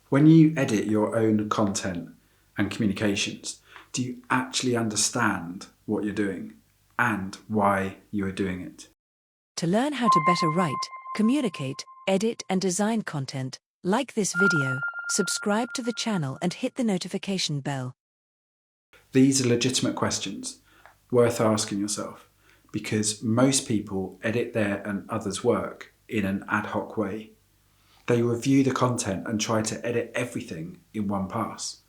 When you edit your own content and communications, do you actually understand what you're doing and why you are doing it? To learn how to better write, communicate, edit and design content, like this video, subscribe to the channel and hit the notification bell. These are legitimate questions worth asking yourself, because most people edit their and others' work in an ad hoc way. They review the content and try to edit everything in one pass.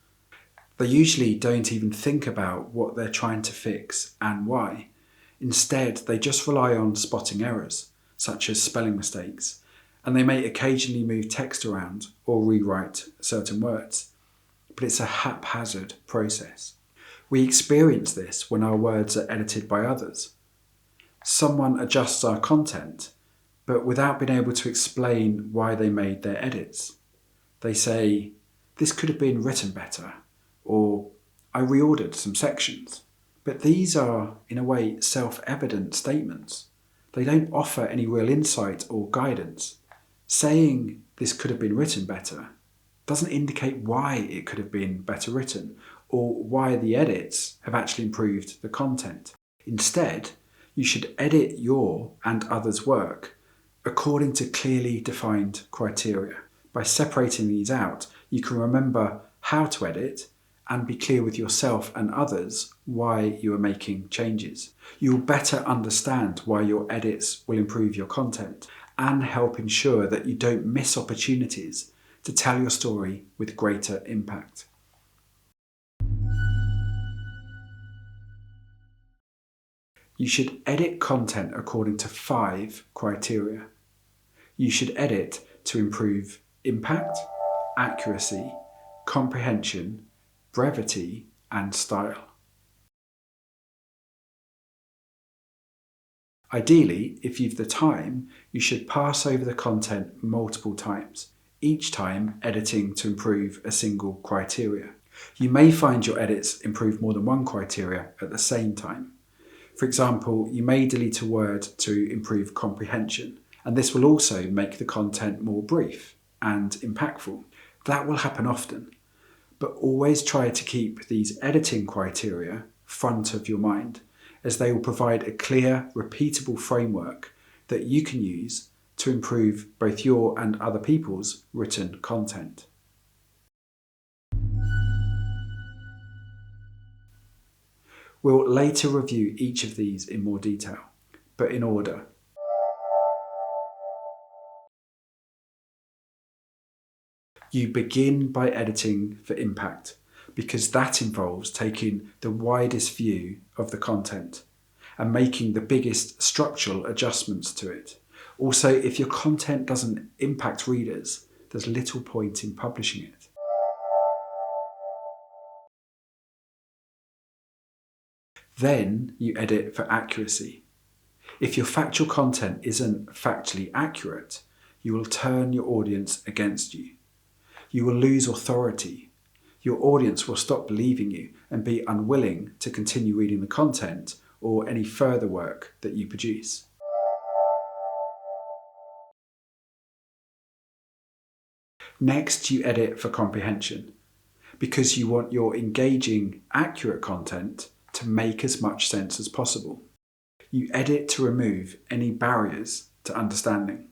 They usually don't even think about what they're trying to fix and why. Instead, they just rely on spotting errors, such as spelling mistakes, and they may occasionally move text around or rewrite certain words. But it's a haphazard process. We experience this when our words are edited by others. Someone adjusts our content, but without being able to explain why they made their edits. They say, "This could have been written better," or "I reordered some sections." But these are, in a way, self-evident statements. They don't offer any real insight or guidance. Saying "this could have been written better" doesn't indicate why it could have been better written, or why the edits have actually improved the content. Instead, you should edit your and others' work according to clearly defined criteria. By separating these out, you can remember how to edit and be clear with yourself and others why you are making changes. You will better understand why your edits will improve your content and help ensure that you don't miss opportunities to tell your story with greater impact. You should edit content according to 5 criteria. You should edit to improve impact, accuracy, comprehension, brevity, and style. Ideally, if you've the time, you should pass over the content multiple times, each time editing to improve a single criteria. You may find your edits improve more than one criteria at the same time. For example, you may delete a word to improve comprehension, and this will also make the content more brief and impactful. That will happen often, but always try to keep these editing criteria front of your mind, as they will provide a clear, repeatable framework that you can use to improve both your and other people's written content. We'll later review each of these in more detail, but in order. You begin by editing for impact, because that involves taking the widest view of the content and making the biggest structural adjustments to it. Also, if your content doesn't impact readers, there's little point in publishing it. Then you edit for accuracy. If your factual content isn't factually accurate, you will turn your audience against you. You will lose authority. Your audience will stop believing you and be unwilling to continue reading the content or any further work that you produce. Next, you edit for comprehension, because you want your engaging, accurate content to make as much sense as possible. You edit to remove any barriers to understanding.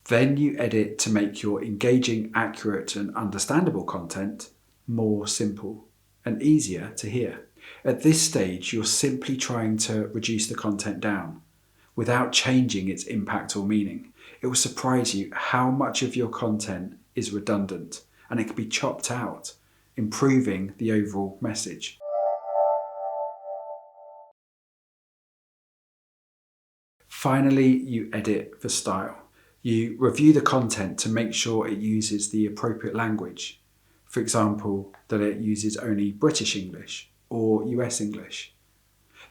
Then you edit to make your engaging, accurate and understandable content more simple and easier to hear. At this stage, you're simply trying to reduce the content down without changing its impact or meaning. It will surprise you how much of your content is redundant, and it can be chopped out, improving the overall message. Finally, you edit for style. You review the content to make sure it uses the appropriate language. For example, that it uses only British English or US English.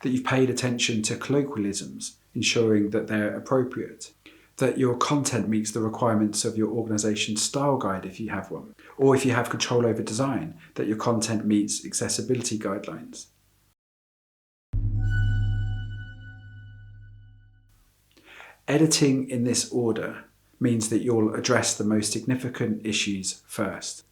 That you've paid attention to colloquialisms, ensuring that they're appropriate. That your content meets the requirements of your organisation's style guide if you have one. Or if you have control over design, that your content meets accessibility guidelines. Editing in this order means that you'll address the most significant issues first.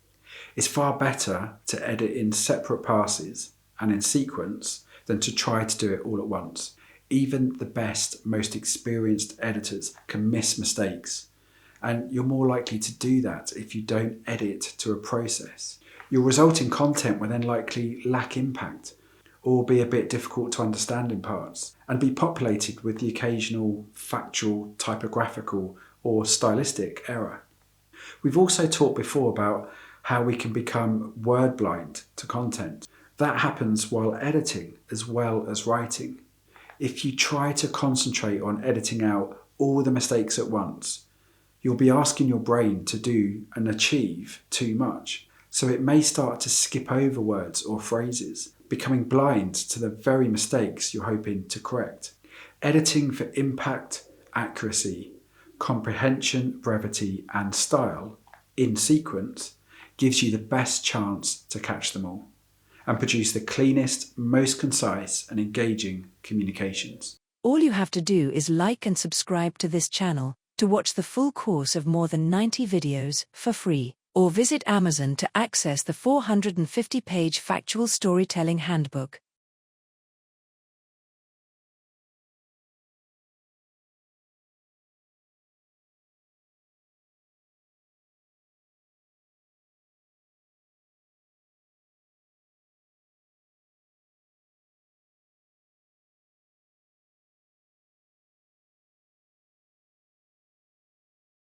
It's far better to edit in separate passes and in sequence than to try to do it all at once. Even the best, most experienced editors can miss mistakes, and you're more likely to do that if you don't edit to a process. Your resulting content will then likely lack impact or be a bit difficult to understand in parts and be populated with the occasional factual, typographical or stylistic error. We've also talked before about how we can become word blind to content. That happens while editing as well as writing. If you try to concentrate on editing out all the mistakes at once, you'll be asking your brain to do and achieve too much. So it may start to skip over words or phrases, becoming blind to the very mistakes you're hoping to correct. Editing for impact, accuracy, comprehension, brevity, and style in sequence gives you the best chance to catch them all and produce the cleanest, most concise and engaging communications. All you have to do is like and subscribe to this channel to watch the full course of more than 90 videos for free, or visit Amazon to access the 450-page Factual Storytelling Handbook.